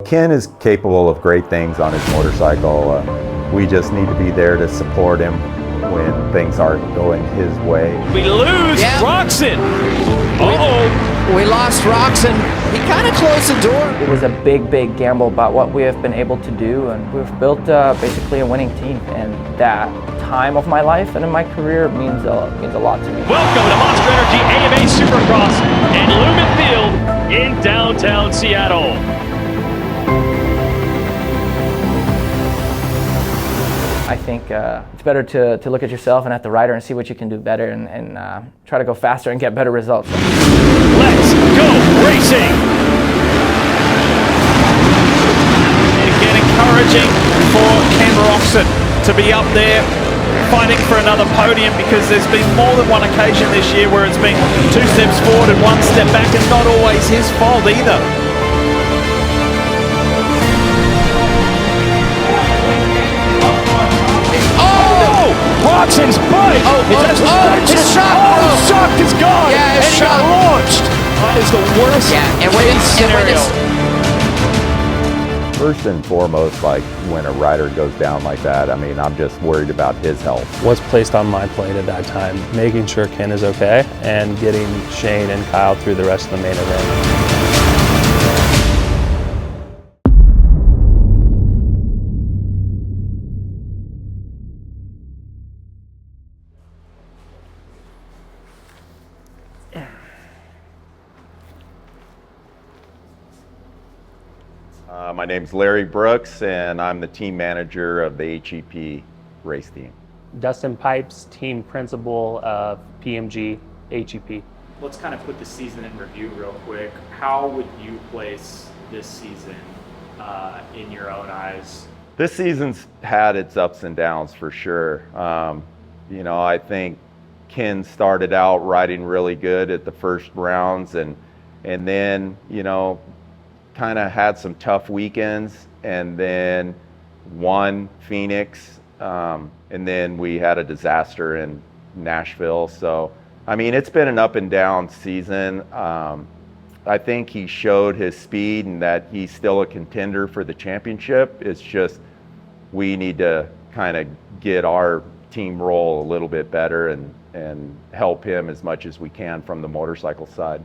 Ken is capable of great things on his motorcycle. We just need to be there to support him when things aren't going his way. We lose Roczen. We lost Roczen. He kind of closed the door. It was a big gamble about what we have been able to do, and we've built basically a winning team, and that time of my life and in my career means a lot to me. Welcome to Monster Energy AMA Supercross and Lumen Field in downtown Seattle. I think it's better to look at yourself and at the rider and see what you can do better and try to go faster and get better results. Let's go racing! Again, encouraging for Ken Roczen to be up there fighting for another podium, because there's been more than one occasion this year where it's been 2 steps forward and 1 step back, and not always his fault either. Roczen's bike! His shock! Oh, shock is gone! Yeah, and he got launched! That is the worst scenario. First and foremost, like when a rider goes down like that, I mean, I'm just worried about his health. What's placed on my plate at that time, making sure Ken is okay and getting Shane and Kyle through the rest of the main event. My name's Larry Brooks, and I'm the team manager of the H.E.P race team. Dustin Pipes, team principal of PMG H.E.P. Let's kind of put the season in review real quick. How would you place this season in your own eyes? This season's had its ups and downs for sure. You know, I think Ken started out riding really good at the first rounds, and then, you know, kind of had some tough weekends, and then won Phoenix, and then we had a disaster in Nashville. So, I mean, it's been an up and down season. I think he showed his speed and that he's still a contender for the championship. It's just we need to kind of get our team roll a little bit better and help him as much as we can from the motorcycle side.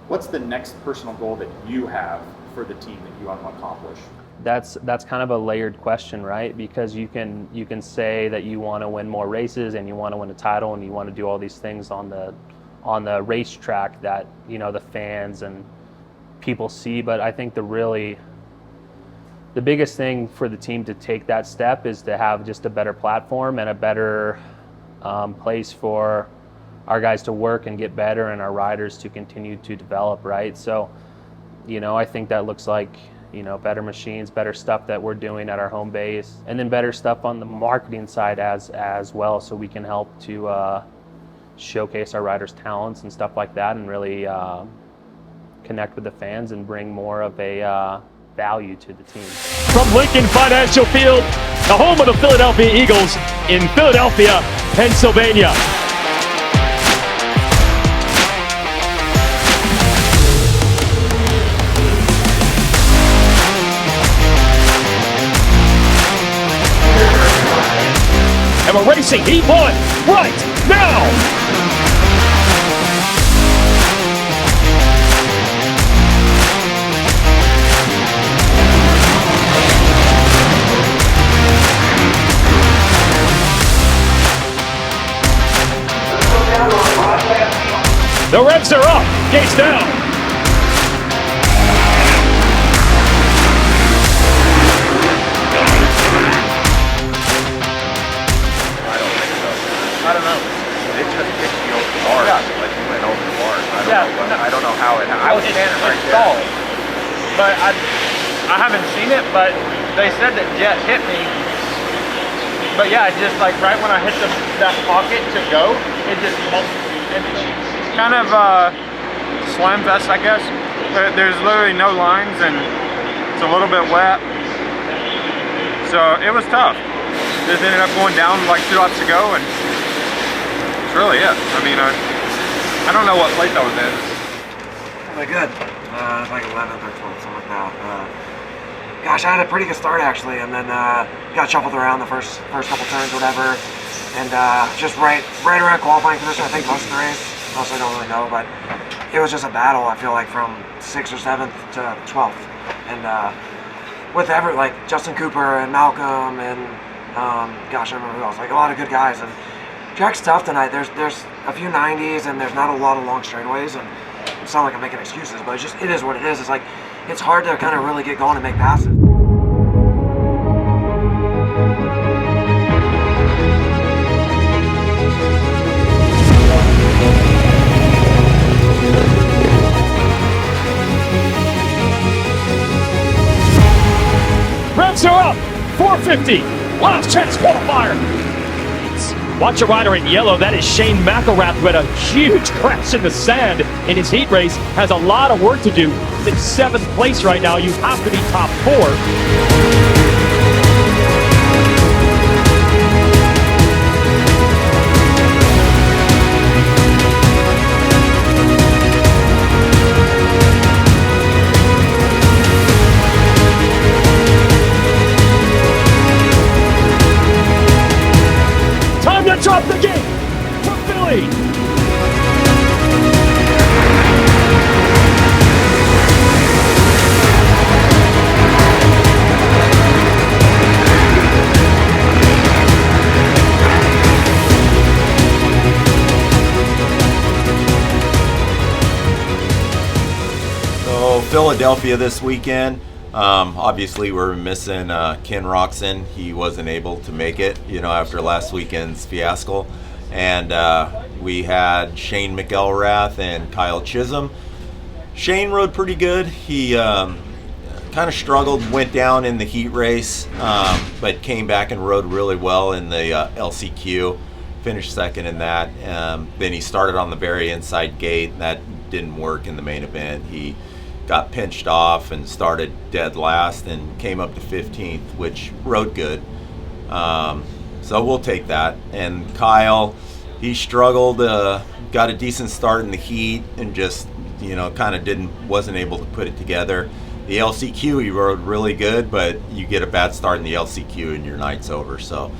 What's the next personal goal that you have for the team that you want to accomplish? That's kind of a layered question, right? Because you can say that you want to win more races and you want to win a title and you want to do all these things on the racetrack that, you know, the fans and people see. But I think the biggest thing for the team to take that step is to have just a better platform and a better place for our guys to work and get better and our riders to continue to develop, right? So, you know, I think that looks like, you know, better machines, better stuff that we're doing at our home base, and then better stuff on the marketing side as well, so we can help to showcase our riders' talents and stuff like that, and really connect with the fans and bring more of a value to the team. From Lincoln Financial Field, the home of the Philadelphia Eagles in Philadelphia, Pennsylvania. And we're racing Heat 1 right now! The revs are up, gates down. I don't know. It just kicked me over the bars. Yeah. Like you went over the bars. I don't know how it happened. I was standing right there. But I haven't seen it, but they said that Jet hit me. But yeah, just like right when I hit that pocket to go, it just kind of slam vest, I guess. There's literally no lines and it's a little bit wet. So it was tough. Just ended up going down like 2 laps to go, and that's really it. I mean, I don't know what place I was in. Really good. Like 11th or 12th, something like that. gosh, I had a pretty good start actually, and then got shuffled around the first couple turns, whatever, and just right around qualifying position. I think most of the race. Also, I don't really know, but it was just a battle. I feel like from 6th or 7th to 12th, and with like Justin Cooper and Malcolm and gosh, I remember who else. Like a lot of good guys. And track's tough tonight. There's a few 90s and there's not a lot of long straightaways. And it's not like I'm making excuses, but it is what it is. It's like it's hard to kind of really get going and make passes. Revs are up, 450, last chance qualifier. Watch a rider in yellow, that is Shane McElrath, who had a huge crash in the sand in his heat race, has a lot of work to do. He's in 7th place right now, you have to be top 4. Drop the gate for Philly. So Philadelphia this weekend. Obviously, we're missing Ken Roczen. He wasn't able to make it, after last weekend's fiasco. And we had Shane McElrath and Kyle Chisholm. Shane rode pretty good. He kind of struggled, went down in the heat race, but came back and rode really well in the LCQ. Finished second in that. Then he started on the very inside gate. That didn't work in the main event. He got pinched off and started dead last and came up to 15th, which rode good. So we'll take that. And Kyle, he struggled, got a decent start in the heat and just, kind of wasn't able to put it together. The LCQ, he rode really good, but you get a bad start in the LCQ and your night's over. So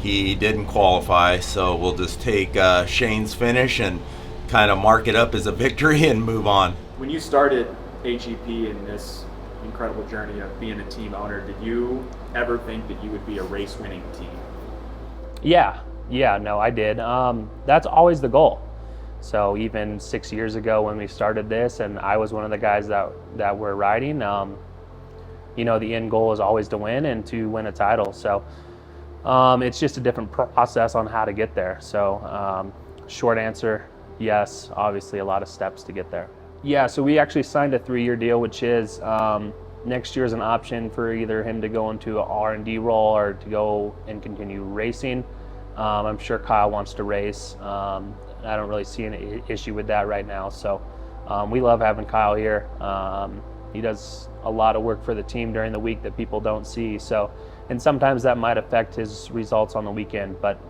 he didn't qualify. So we'll just take Shane's finish and kind of mark it up as a victory and move on. When you started H.E.P in this incredible journey of being a team owner, did you ever think that you would be a race winning team? Yeah, no, I did. That's always the goal. So even 6 years ago when we started this and I was one of the guys that were riding, the end goal is always to win and to win a title. So it's just a different process on how to get there. So short answer, yes, obviously a lot of steps to get there. Yeah, so we actually signed a 3-year deal, which is next year is an option for either him to go into an R&D role or to go and continue racing. I'm sure Kyle wants to race. I don't really see an issue with that right now. So we love having Kyle here. He does a lot of work for the team during the week that people don't see. So, and sometimes that might affect his results on the weekend. But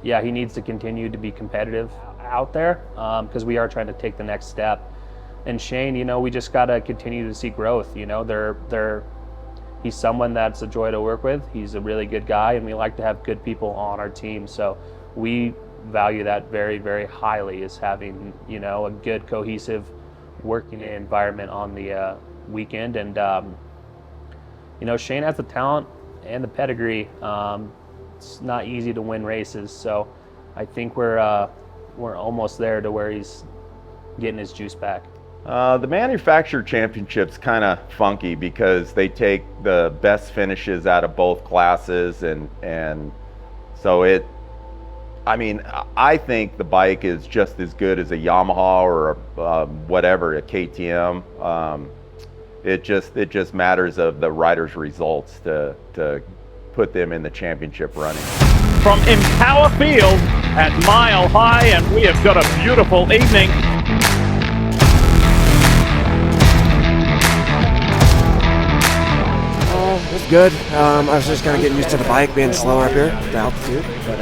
yeah, he needs to continue to be competitive out there because we are trying to take the next step. And Shane, we just got to continue to see growth. He's someone that's a joy to work with. He's a really good guy, and we like to have good people on our team. So we value that very, very highly, is having, a good, cohesive working environment on the weekend. And, Shane has the talent and the pedigree. It's not easy to win races. So I think we're almost there to where he's getting his juice back. The manufacturer championship's kind of funky because they take the best finishes out of both classes, and so I think the bike is just as good as a Yamaha or a KTM. It just matters of the riders' results to put them in the championship running. From Impala Field at Mile High, and we have got a beautiful evening. It's good. I was just kind of getting used to the bike being slower up here, the altitude. But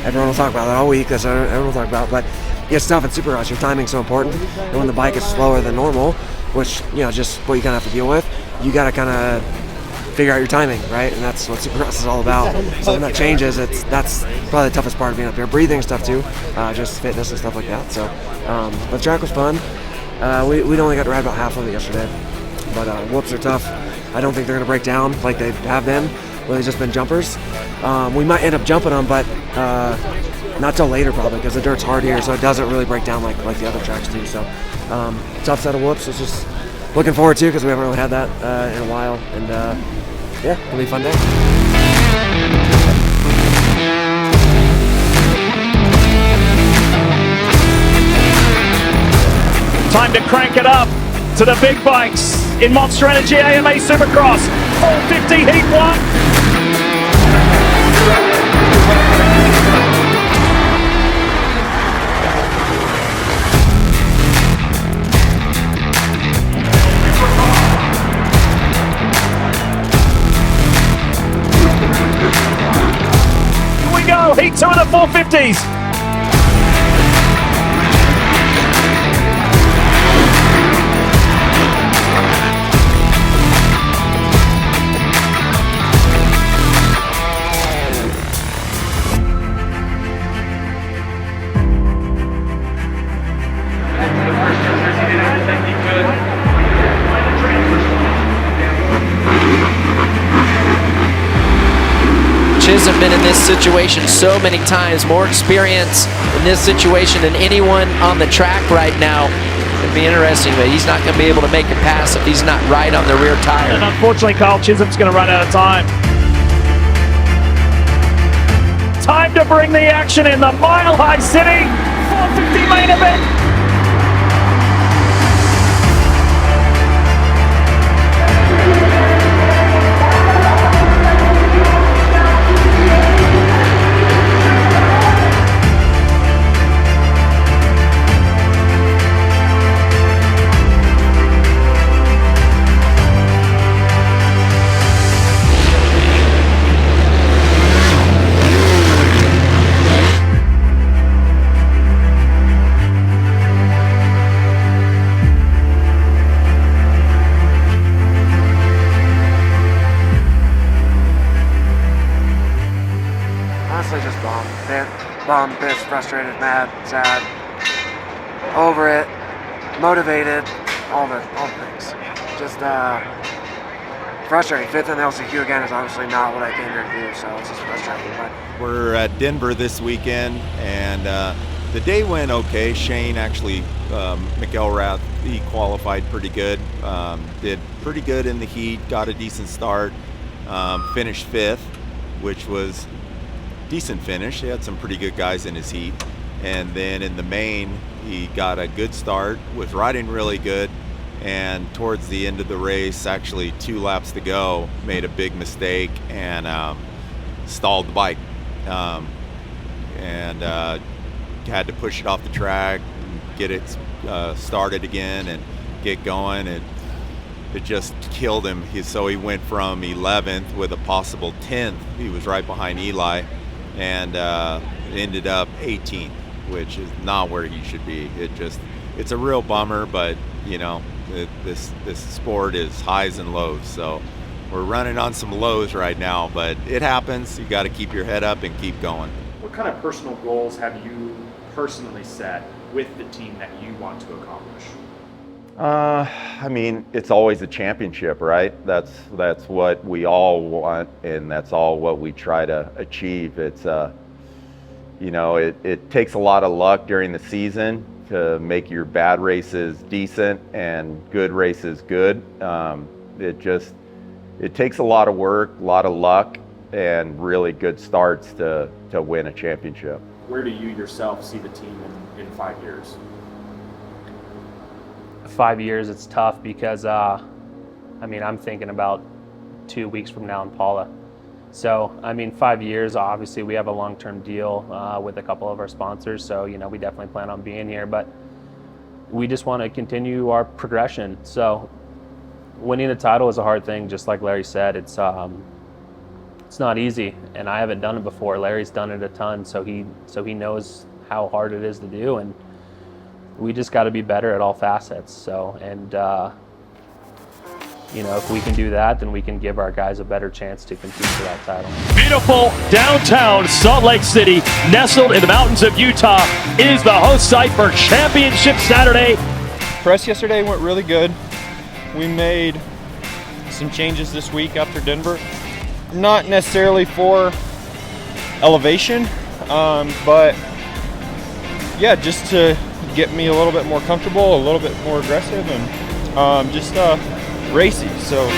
everyone will talk about that all week. Everyone will talk about. But it's tough in Supercross. Your timing's so important, and when the bike is slower than normal, which, you know, just what you kind of have to deal with. You got to kind of figure out your timing, right? And that's what Supercross is all about. So when that changes, that's probably the toughest part of being up here. Breathing stuff too, just fitness and stuff like that. So, but the track was fun. We only got to ride about half of it yesterday, but whoops are tough. I don't think they're going to break down like they have been, where they've just been jumpers. We might end up jumping them, but not till later probably, because the dirt's hard here, so it doesn't really break down like the other tracks do. So tough set of whoops. It's just looking forward to, because we haven't really had that in a while, and yeah, it'll be a fun day. Time to crank it up to the big bikes in Monster Energy AMA Supercross. 450 Heat 1. Heat 2 of the 450s. Chisholm been in this situation so many times, more experience in this situation than anyone on the track right now. It'd be interesting, but he's not going to be able to make a pass if he's not right on the rear tire. And unfortunately, Kyle Chisholm's going to run out of time. Time to bring the action in the Mile High City 450 main event. Bummed, pissed, frustrated, mad, sad, over it, motivated, all the things. Just frustrating. 5th in the LCQ again is obviously not what I came here to do, so it's just frustrating. But We're at Denver this weekend, and the day went okay. Shane actually, McElrath, he qualified pretty good, did pretty good in the heat, got a decent start, finished 5th, which was decent finish. He had some pretty good guys in his heat, and then in the main he got a good start, was riding really good, and towards the end of the race, actually 2 laps to go, made a big mistake and stalled the bike, and had to push it off the track, get it started again and get going, and it just killed him. So he went from 11th with a possible 10th. He was right behind Eli, and ended up 18th, which is not where he should be. It's a real bummer, but you know, this sport is highs and lows, so we're running on some lows right now, but it happens. You got to keep your head up and keep going. What kind of personal goals have you personally set with the team that you want to accomplish? I mean, it's always a championship, right? That's what we all want, and that's all what we try to achieve. It's you know, it takes a lot of luck during the season to make your bad races decent and good races good. It takes a lot of work, a lot of luck, and really good starts to win a championship. Where do you yourself see the team in 5 years? 5 years, it's tough because, I mean, I'm thinking about 2 weeks from now in Paula. So, I mean, 5 years, obviously we have a long-term deal with a couple of our sponsors. So, you know, we definitely plan on being here, but we just want to continue our progression. So winning the title is a hard thing, just like Larry said. It's not easy, and I haven't done it before. Larry's done it a ton, so he knows how hard it is to do, and we just got to be better at all facets. So, and you know, if we can do that, then we can give our guys a better chance to compete for that title. Beautiful downtown Salt Lake City, nestled in the mountains of Utah, is the host site for Championship Saturday. Press yesterday went really good. We made some changes this week after Denver. Not necessarily for elevation, but yeah, just to get me a little bit more comfortable, a little bit more aggressive, and just racy. So.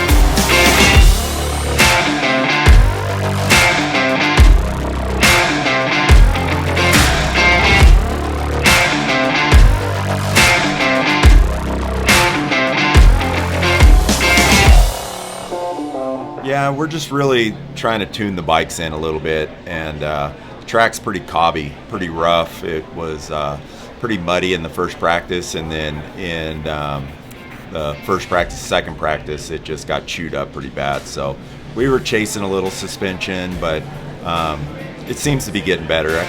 Yeah, we're just really trying to tune the bikes in a little bit, and the track's pretty cobby, pretty rough. It was pretty muddy in the first practice, and then in the first practice, second practice, it just got chewed up pretty bad. So we were chasing a little suspension, but it seems to be getting better.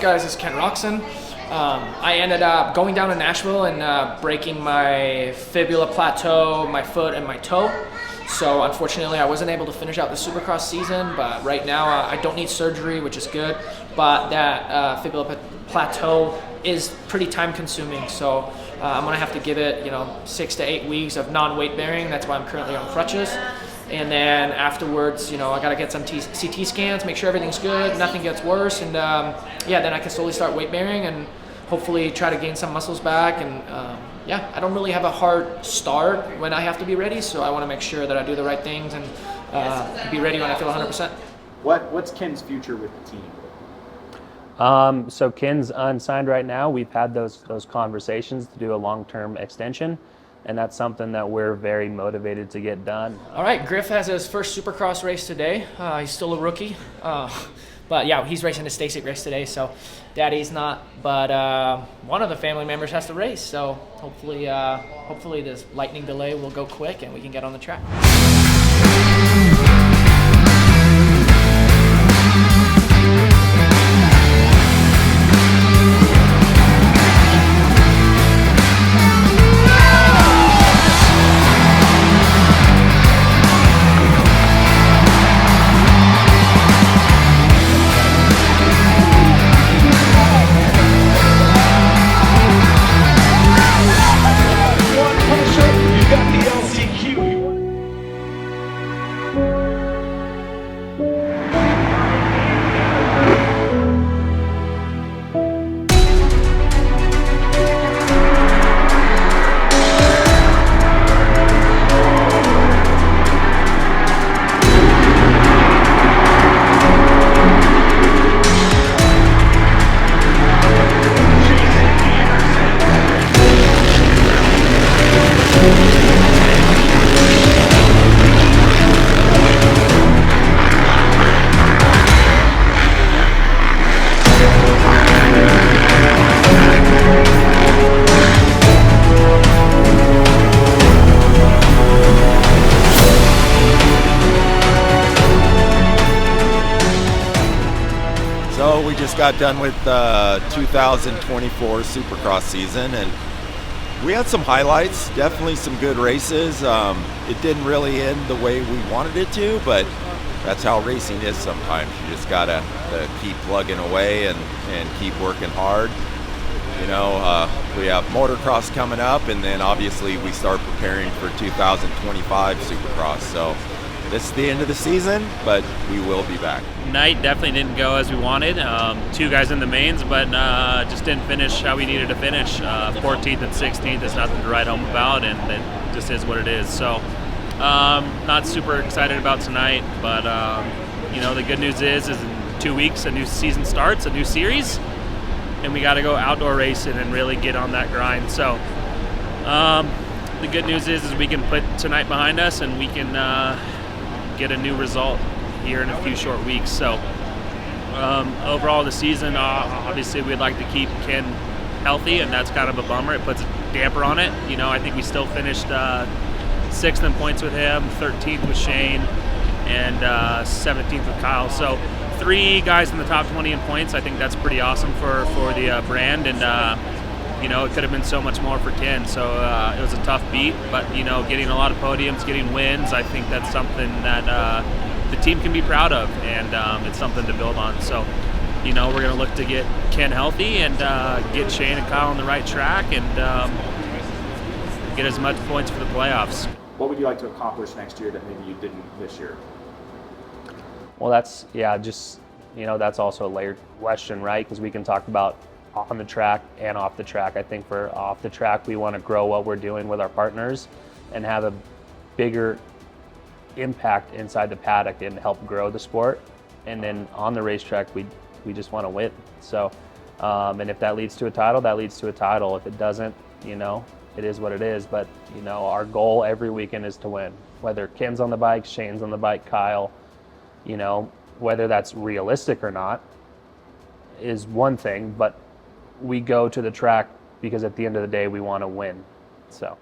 Guys, this is Roczen. I ended up going down to Nashville and breaking my fibula plateau, my foot, and my toe. So unfortunately, I wasn't able to finish out the Supercross season. But right now, I don't need surgery, which is good. But that fibula plateau is pretty time-consuming. So I'm gonna have to give it, 6 to 8 weeks of non-weight bearing. That's why I'm currently on crutches. And then afterwards, I gotta get some CT scans, make sure everything's good, nothing gets worse, and yeah, then I can slowly start weight bearing and hopefully try to gain some muscles back. And yeah, I don't really have a hard start when I have to be ready, so I want to make sure that I do the right things and be ready when I feel 100%. What's Ken's future with the team? So Ken's unsigned right now. We've had those conversations to do a long-term extension, and that's something that we're very motivated to get done. All right, Griff has his first Supercross race today. He's still a rookie, but yeah, he's racing his Stasic race today, so Daddy's not. But one of the family members has to race, so hopefully this lightning delay will go quick and we can get on the track. So we just got done with the 2024 Supercross season, and we had some highlights, definitely some good races. It didn't really end the way we wanted it to, but that's how racing is sometimes. You just gotta keep plugging away and keep working hard. We have Motocross coming up, and then obviously we start preparing for 2025 Supercross. So this is the end of the season, but we will be back. Night definitely didn't go as we wanted. 2 guys in the mains, but just didn't finish how we needed to finish. 14th and 16th is nothing to write home about, and it just is what it is. So not super excited about tonight, but the good news is in 2 weeks a new season starts, a new series, and we got to go outdoor racing and really get on that grind. So the good news is we can put tonight behind us, and we can get a new result here in a few short weeks. So overall the season, obviously we'd like to keep Ken healthy, and that's kind of a bummer. It puts a damper on it. I think we still finished 6th in points with him, 13th with Shane, and 17th with Kyle. So 3 guys in the top 20 in points. I think that's pretty awesome for the brand, and it could have been so much more for Ken. So it was a tough beat, but getting a lot of podiums, getting wins, I think that's something that the team can be proud of, and it's something to build on. So we're going to look to get Ken healthy and get Shane and Kyle on the right track, and get as much points for the playoffs. What would you like to accomplish next year that maybe you didn't this year? Well, that's also a layered question, right? Because we can talk about on the track and off the track. I think for off the track, we want to grow what we're doing with our partners and have a bigger impact inside the paddock and help grow the sport. And then on the racetrack, we just want to win. So, and if that leads to a title, that leads to a title. If it doesn't, it is what it is. But, our goal every weekend is to win. Whether Ken's on the bike, Shane's on the bike, Kyle, whether that's realistic or not is one thing, but we go to the track because at the end of the day, we want to win. So.